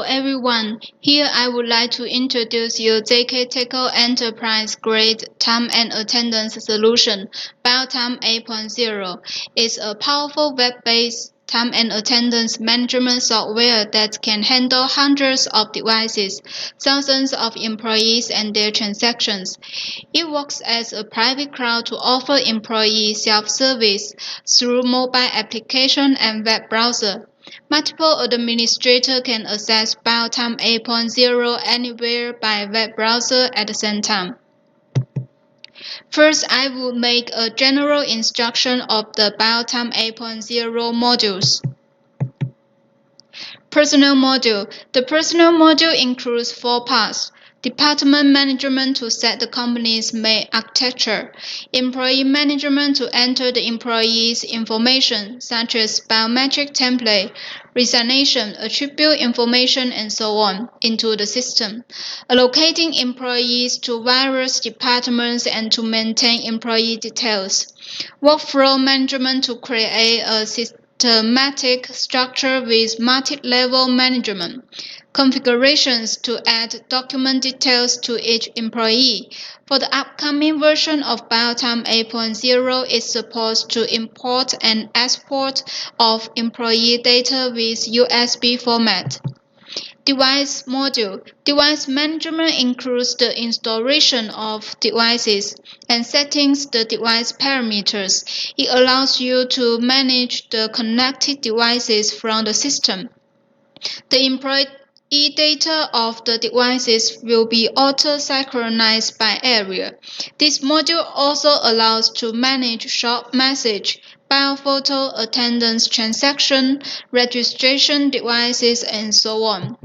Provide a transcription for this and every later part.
everyone, here I would like to introduce you ZKTeco Enterprise Grade Time and Attendance Solution, BioTime 8.0. It's a powerful web-based time and attendance management software that can handle hundreds of devices, thousands of employees and their transactions. It works as a private cloud to offer employee self-service through mobile application and web browser. Multiple administrators can access BioTime 8.0 anywhere by web browser at the same time. First, I will make a general instruction of the BioTime 8.0 modules. Personnel module. The personnel module includes 4 parts. Department management to set the company's main architecture. Employee management to enter the employee's information, such as biometric template, resignation, attribute information, and so on, into the system. Allocating employees to various departments and to maintain employee details. Workflow management to create a systematic structure with multi-level management. Configurations to add document details to each employee. For the upcoming version of BioTime 8.0, it supports to import and export of employee data with USB format. Device module. Device management includes the installation of devices and settings the device parameters. It allows you to manage the connected devices from the system. The employee data of the devices will be auto-synchronized by area. This module also allows to manage short message, biophoto, attendance transaction, registration devices, and so on.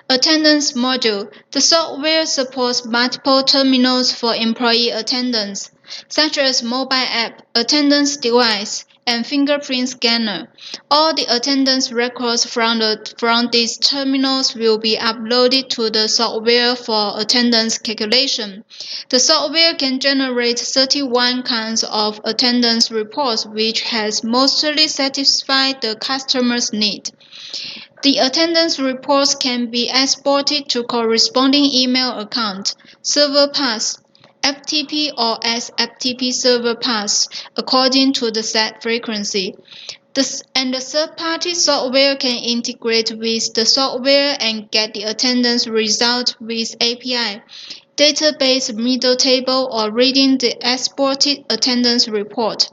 Attendance module. The software supports multiple terminals for employee attendance, such as mobile app, attendance device, and fingerprint scanner. All the attendance records from these terminals will be uploaded to the software for attendance calculation. The software can generate 31 kinds of attendance reports, which has mostly satisfied the customer's need. The attendance reports can be exported to corresponding email account, server paths, FTP or SFTP server paths, according to the set frequency. The third-party software can integrate with the software and get the attendance result with API, database middle table, or reading the exported attendance report.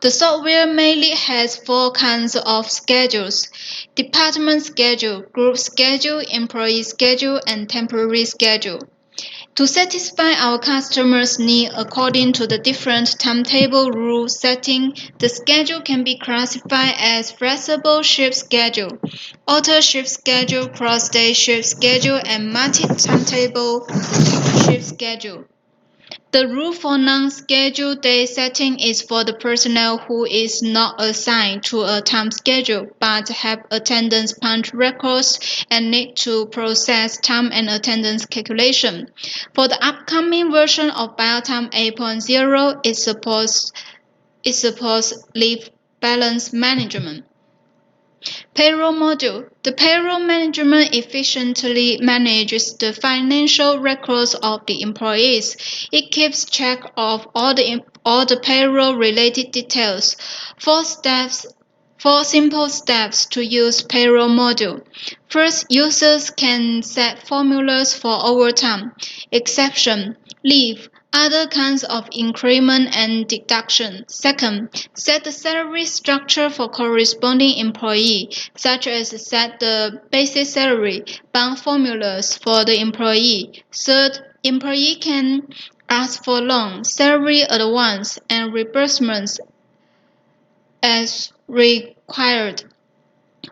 The software mainly has 4 kinds of schedules: department schedule, group schedule, employee schedule, and temporary schedule. To satisfy our customers' needs according to the different timetable rule setting, the schedule can be classified as flexible shift schedule, auto shift schedule, cross-day shift schedule, and multi-timetable shift schedule. The rule for non-scheduled day setting is for the personnel who is not assigned to a time schedule but have attendance punch records and need to process time and attendance calculation. For the upcoming version of BioTime 8.0, it supports leave balance management. Payroll module. The payroll management efficiently manages the financial records of the employees. It keeps track of all the payroll-related details. 4 simple steps to use payroll module. First, users can set formulas for overtime, exception, leave, other kinds of increment and deduction. Second, set the salary structure for corresponding employee, such as set the basic salary, bond formulas for the employee. Third, employee can ask for loan, salary advance, and reimbursements as required.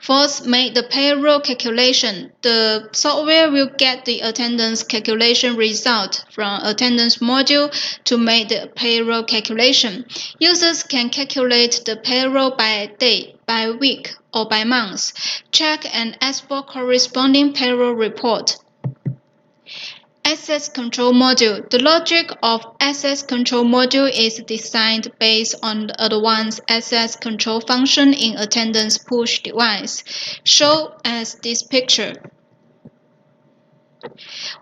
Fourth, make the payroll calculation. The software will get the attendance calculation result from attendance module to make the payroll calculation. Users can calculate the payroll by day, by week, or by month. Check and export corresponding payroll report. Access Control Module. The logic of Access Control Module is designed based on the advanced access control function in attendance push device, shown as this picture.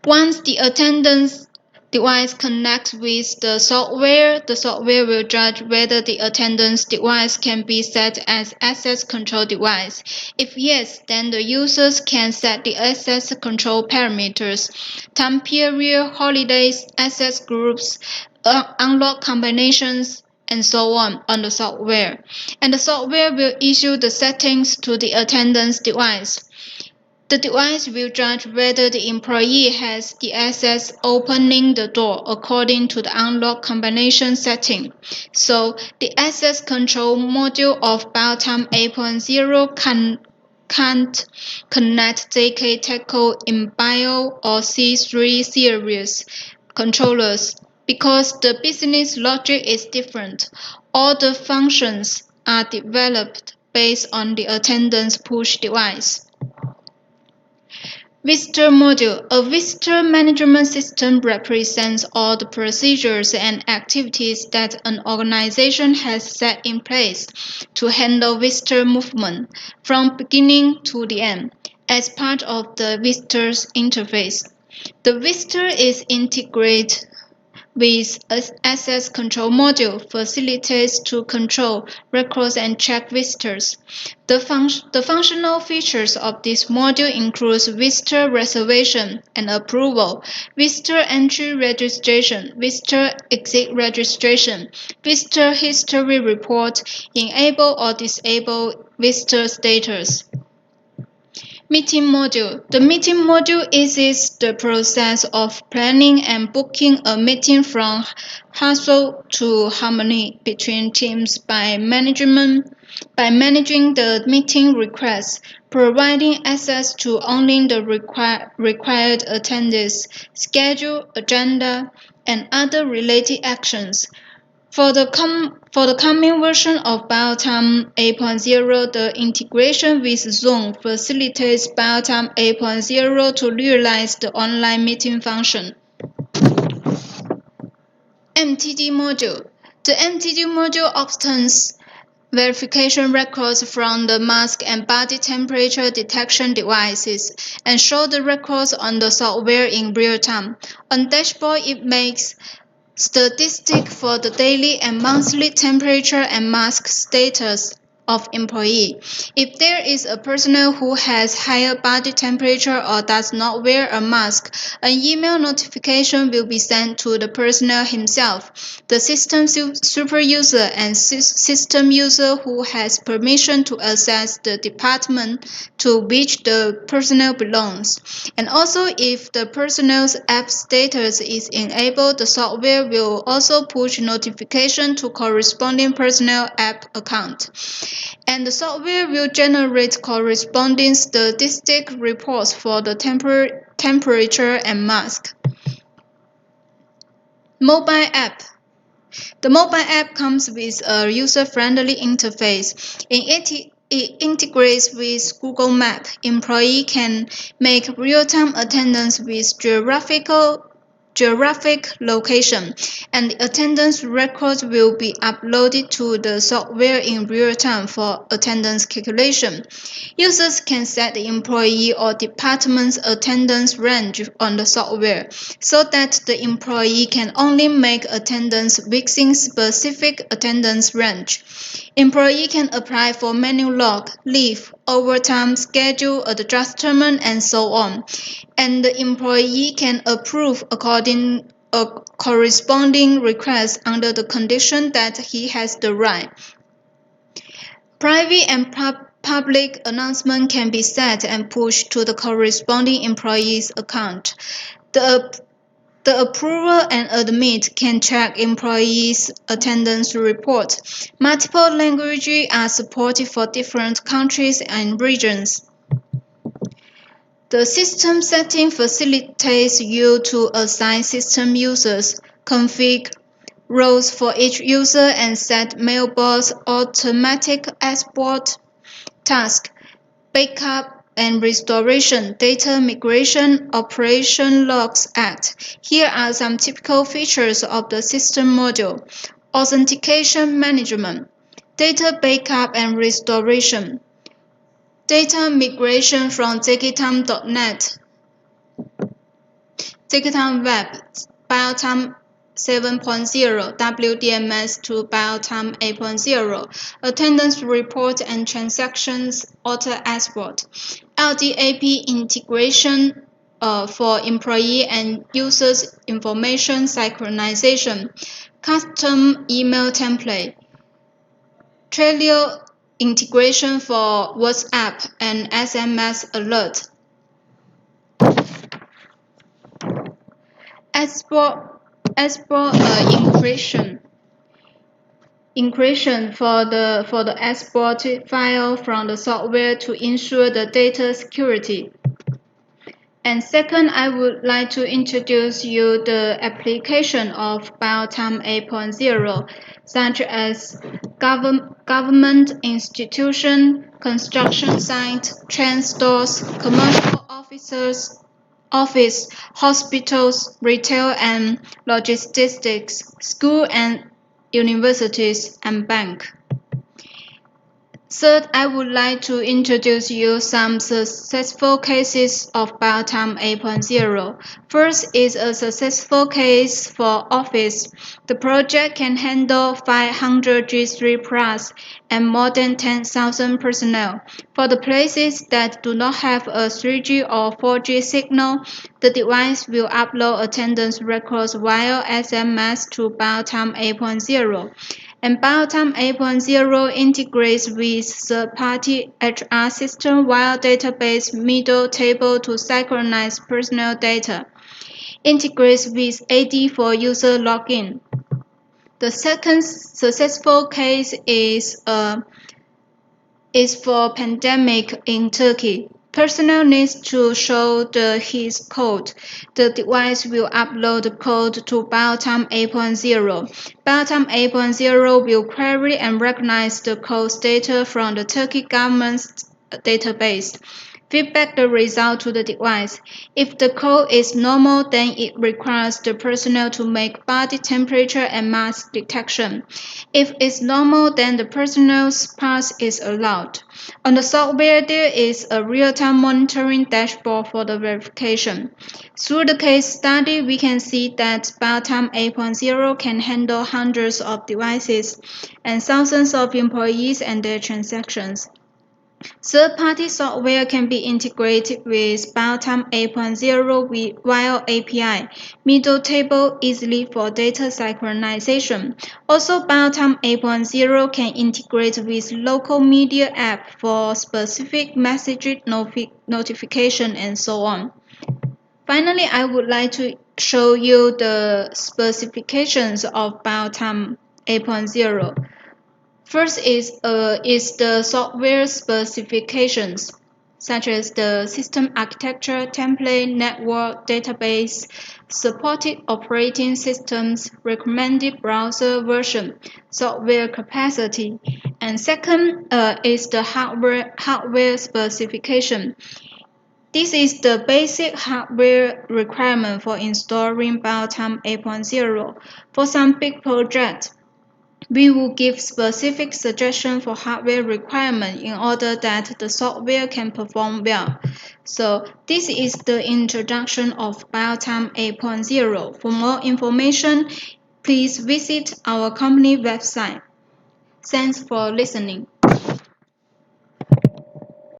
Once the attendance device connects with the software will judge whether the attendance device can be set as access control device. If yes, then the users can set the access control parameters, time period, holidays, access groups, unlock combinations, and so on the software. And the software will issue the settings to the attendance device. The device will judge whether the employee has the access opening the door according to the unlock combination setting. So the access control module of BioTime 8.0 can't connect ZKTeco in Bio or C3 series controllers because the business logic is different. All the functions are developed based on the attendance push device. Visitor module. A visitor management system represents all the procedures and activities that an organization has set in place to handle visitor movement from beginning to the end as part of the visitor's interface. The visitor is integrated with access control module facilitates to control records and check visitors. The functional features of this module include visitor reservation and approval, visitor entry registration, visitor exit registration, visitor history report, enable or disable visitor status. Meeting module. The meeting module eases the process of planning and booking a meeting from hassle to harmony between teams by managing the meeting requests, providing access to only the required attendees, schedule, agenda, and other related actions. For the coming version of BioTime 8.0, the integration with Zoom facilitates BioTime 8.0 to realize the online meeting function. MTD module. The MTD module obtains verification records from the mask and body temperature detection devices and shows the records on the software in real time. On dashboard, it makes statistics for the daily and monthly temperature and mask status of employee. If there is a person who has higher body temperature or does not wear a mask, an email notification will be sent to the person himself, the system super user and system user who has permission to access the department to which the person belongs. And also if the person's app status is enabled, the software will also push notification to corresponding personal app account. And the software will generate corresponding statistic reports for the temperature and mask. Mobile app. The mobile app comes with a user-friendly interface. It integrates with Google Maps. Employee can make real-time attendance with geographic location, and the attendance records will be uploaded to the software in real time for attendance calculation. Users can set the employee or department's attendance range on the software so that the employee can only make attendance within specific attendance range. Employee can apply for manual log, leave, overtime, schedule adjustment, and so on. And the employee can approve according a corresponding request under the condition that he has the right. Private and public announcement can be set and pushed to the corresponding employee's account. The approver and admit can check employees' attendance report. Multiple languages are supported for different countries and regions. The system setting facilitates you to assign system users, configure roles for each user, and set mailbox automatic export task, backup and Restoration, Data Migration Operation Logs Act. Here are some typical features of the system module. Authentication management, data backup and restoration, data migration from ZKTime.net, ZKTime Web, BioTime 7.0, WDMS to BioTime 8.0, attendance report and transactions auto export, LDAP integration for employee and users information synchronization, custom email template, Trello integration for WhatsApp and SMS alert. Export encryption for the exported file from the software to ensure the data security. And second, I would like to introduce you the application of BioTime 8.0, such as government institution, construction site, train stores, commercial office, hospitals, retail and logistics, school and universities, and bank. Third, I would like to introduce you some successful cases of BioTime 8.0. First is a successful case for Office. The project can handle 500 G3 plus and more than 10,000 personnel. For the places that do not have a 3G or 4G signal, the device will upload attendance records via SMS to BioTime 8.0. And BioTime 8.0 integrates with third-party HR system via database middle table to synchronize personal data. Integrates with AD for user login. The second successful case is for pandemic in Turkey. Personnel needs to show his code. The device will upload the code to BioTime 8.0. BioTime 8.0 will query and recognize the code's data from the Turkey government's database. Feedback the result to the device. If the code is normal, then it requires the personnel to make body temperature and mask detection. If it's normal, then the personnel's pass is allowed. On the software, there is a real-time monitoring dashboard for the verification. Through the case study, we can see that BioTime 8.0 can handle hundreds of devices and thousands of employees and their transactions. Third-party software can be integrated with BioTime 8.0 via API, middle table easily for data synchronization. Also, BioTime 8.0 can integrate with local media app for specific messaging notification and so on. Finally, I would like to show you the specifications of BioTime 8.0. First is the software specifications, such as the system architecture, template, network, database, supported operating systems, recommended browser version, software capacity. And second is the hardware specification. This is the basic hardware requirement for installing BioTime 8.0. For some big projects, we will give specific suggestions for hardware requirement in order that the software can perform well. So this is the introduction of BioTime 8.0. For more information, please visit our company website. Thanks for listening.